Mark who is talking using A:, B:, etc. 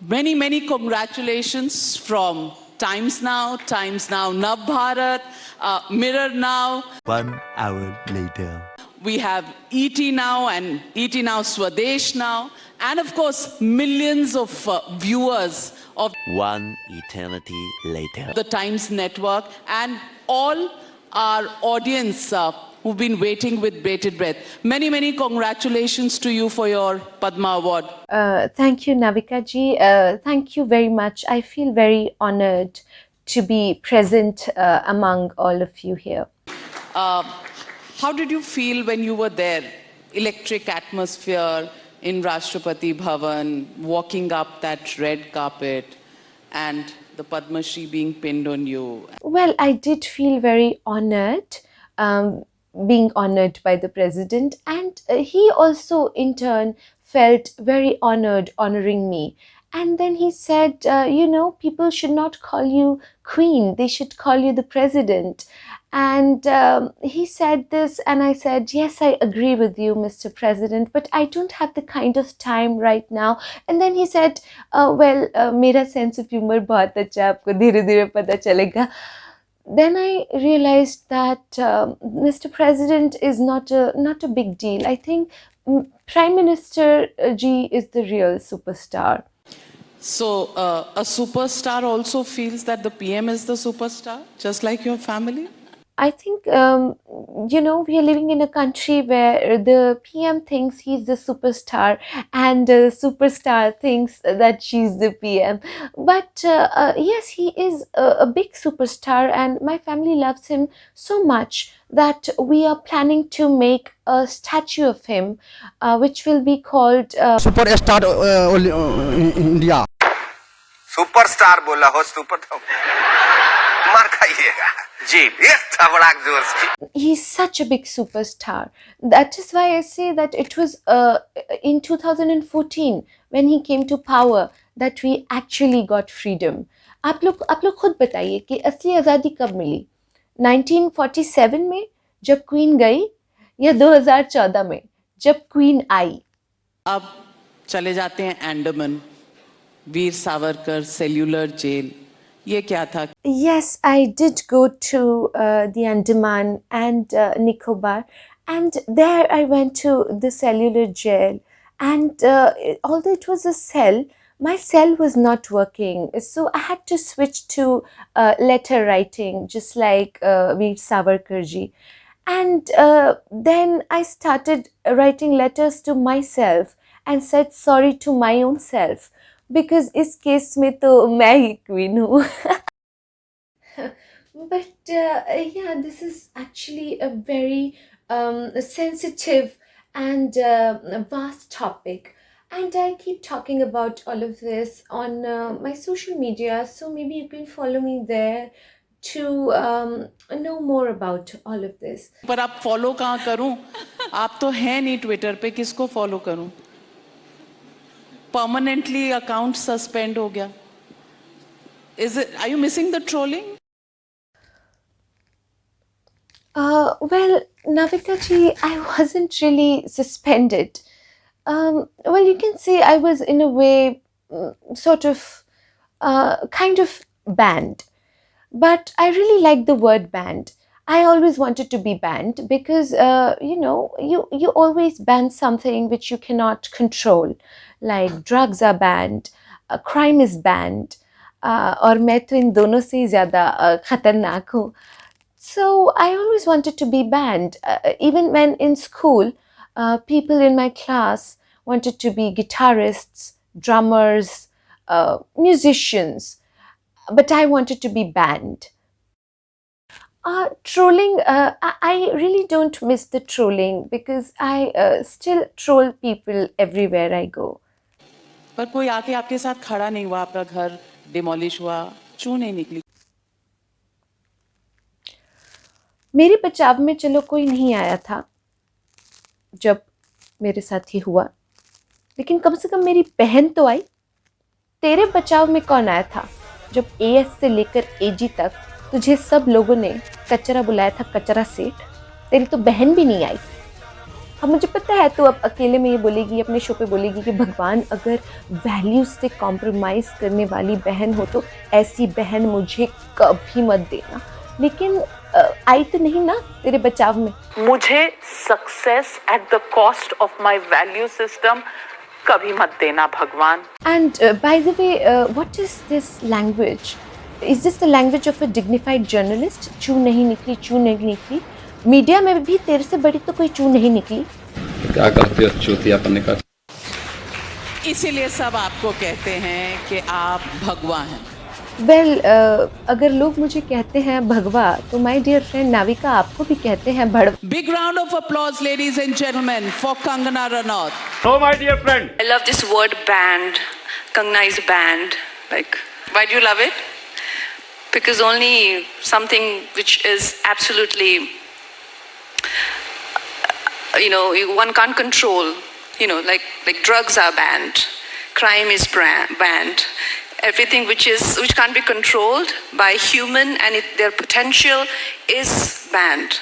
A: Many, many congratulations from Times Now, Nav Bharat, Mirror Now.
B: 1 hour later.
A: We have ET Now and ET Now Swadesh Now. And of course, millions of viewers of
B: One eternity later.
A: the Times Network and all our audience who've been waiting with bated breath. Many, many congratulations to you for your Padma Award.
C: Thank you, Navika ji. Thank you very much. I feel very honored to be present among all of you here.
A: How did you feel when you were there? Electric atmosphere in Rashtrapati Bhavan, walking up that red carpet, and the Padma Shri being pinned on you.
C: Well, I did feel very honored, being honored by the president, and he also, in turn, felt very honored honoring me. And then he said, people should not call you queen, they should call you the president. And he said this, and I said, yes, I agree with you, Mr. President, but I don't have the kind of time right now. And then he said, mera sense of humor bahut acha hai, aapko dheere dheere pata chalega. Then I realized that Mr. President is not a big deal. I think Prime Minister ji is the real superstar.
A: So a superstar also feels that the PM is the superstar, just like your family?
C: I think, we are living in a country where the PM thinks he's the superstar and the superstar thinks that she's the PM. But yes, he is a big superstar and my family loves him so much that we are planning to make a statue of him, which will be called
D: superstar India
E: superstar बोला हो super तो मार खाइएगा जी ये थबड़ाक जोर से.
C: He's such a big superstar. That is why I say that it was in 2014 when he came to power that we actually got freedom. आप लोग खुद बताइए कि असली आज़ादी कब मिली? 1947 में जब क्वीन गई या 2014 में जब क्वीन आई?
A: अब चले जाते हैं अंडमान, वीर सावरकर सेल्यूलर जेल. ये क्या था?
C: Yes, I did go to the Andaman and Nicobar, and there I went to the cellular jail. And although it was a cell, my cell was not working, so I had to switch to letter writing, just like Veer Savarkar ji. And then I started writing letters to myself and said sorry to my own self. Because इस case में तो मैं ही queen हूँ. But yeah, this is actually a very sensitive and vast topic. And I keep talking about all of this on my social media. So maybe you can follow me there to know more about all of this.
A: पर आप follow कहाँ करूँ? आप तो हैं नहीं Twitter पे, किसको फॉलो करूँ? Permanently account suspend हो गया. Are you missing the trolling?
C: Well, Navika ji, I wasn't really suspended. Well, you can say I was in a way sort of kind of banned. But I really like the word banned. I always wanted to be banned because, you always ban something which you cannot control. Like drugs are banned, crime is banned, और मैं तो इन दोनों से ही ज़्यादा खतरनाक हूँ. So I always wanted to be banned. Even when in school, people in my class wanted to be guitarists, drummers, musicians, but I wanted to be banned. Trolling, I really don't miss the trolling because I still troll people everywhere I go.
A: पर कोई आके आपके साथ खड़ा नहीं हुआ, आपका घर डिमोलिश हुआ, क्यों नहीं निकली?
C: मेरे बचाव में चलो कोई नहीं आया था जब मेरे साथ ये हुआ, लेकिन कम से कम मेरी बहन तो आई. तेरे बचाव में कौन आया था जब AS से लेकर AG तक तुझे सब लोगों ने कचरा बुलाया था, कचरा सेठ? तेरी तो बहन भी नहीं आई. अब मुझे पता है तो अब अकेले में ये बोलेगी, अपने शो पे बोलेगी कि भगवान अगर वैल्यूज़ से कॉम्प्रोमाइज़ करने वाली बहन हो तो ऐसी बहन मुझे कभी मत देना। लेकिन आई तो नहीं ना तेरे बचाव में।
A: मुझे success at the cost of my value system कभी मत देना भगवान।
C: And by the way, what is this language? Is this the language of a dignified journalist? चू नहीं निकली, चू नहीं निकली। मीडिया में भी तेरे से बड़ी तो कोई चू नहीं निकली।
F: क्या करते हो चूतियापन का?
A: इसीलिए सब आपको कहते हैं कि आप भगवा हैं।
C: वेल अगर लोग मुझे कहते हैं भगवा तो माय डियर फ्रेंड नाविका आपको भी कहते हैं भड़वा।
A: Big round of applause, ladies and gentlemen, for Kangana Ranaut.
G: I love this word band. Kangna is band. Like,
A: Why do you love it?
G: because only something which is absolutely, one can't control. Like drugs are banned, crime is banned. Everything which can't be controlled by human and their potential is banned.